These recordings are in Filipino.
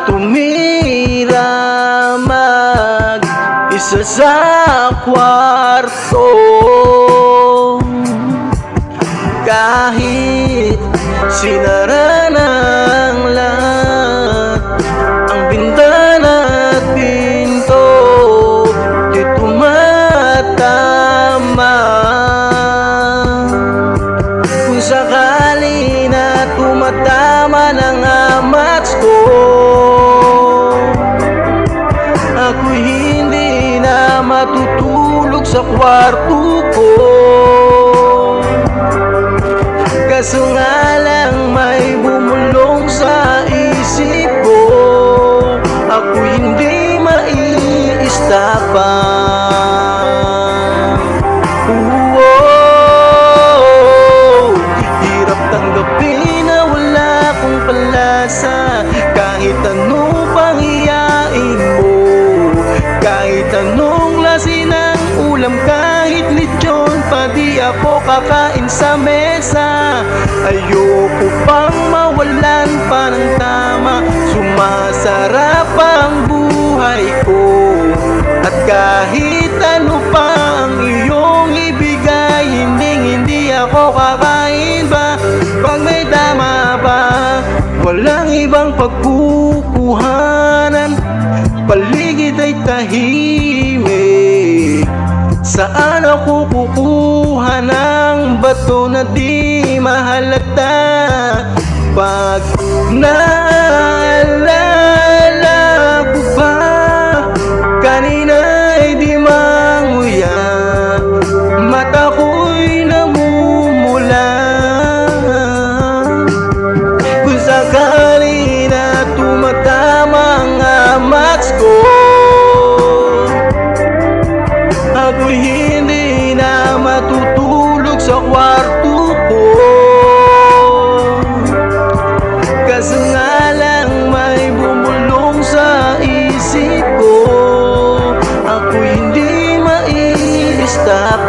tumira mag-isa sa kwarto. Kahit sinara ng lahat ang bintana at pinto, di tumatama. Kung sakali na tumatama ng amats ko, ako'y hindi na matutulog sa kwarto ko. Kaso nga lang may bumulong sa isip ko, ako hindi maiistapan. Hirap tanggapin na wala akong palasa, kahit anong pangyayain mo, kahit anong lasi ng ulam, kahit lechon pa di ako kakain sa mesa. Ayoko pang mawalan pa ng tama, sumasarap ang buhay ko. At kahit ano pa ang iyong ibigay, hindi ako kakain ba? Pag may tama ba, walang ibang pagkukuhanan, paligid ay tahimik. Saan ako kukuha ng bato na di mahalata? Pag naalala ko ba, kanina'y di manguya, mata ko'y namumula. Kung sakali na tumatama ang amats ko, ako'y hindi na matutulog sa kwarto ko. Kaso nga lang may bumulong sa isip ko, ako'y hindi maiistapan.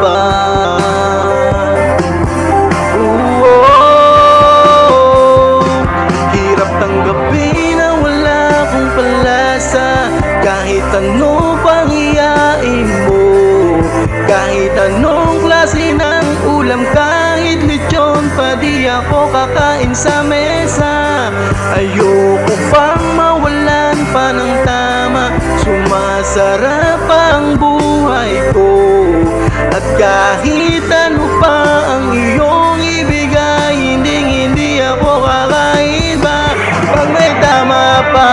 Hirap tanggapin na wala akong palasa, kahit ano pangyayain mo, kahit anong klase ng ulam, kahit lechon pa di ako kakain sa mesa. Ayoko pang mawalan pa ng tama, sumasarap ang buhay ko. At kahit ano pa ang iyong ibigay, hindi ako kakain ba? Pag may tama pa.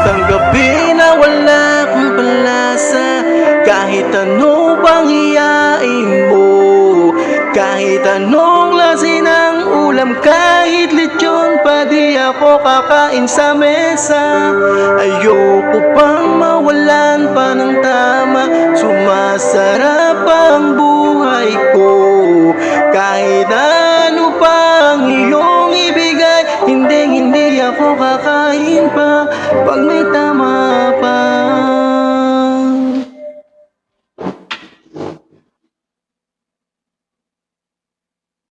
Tanggapin na wala akong palasa, kahit anong pangyayain mo, kahit anong lasi ng ulam, kahit lechon pa di ako kakain sa mesa. Ayoko pang mawalan pa ng tama, sumasarap ang buhay ko. Kahit ano pa ang iyong ibigay, hindi ako kakain pa. Pag may tama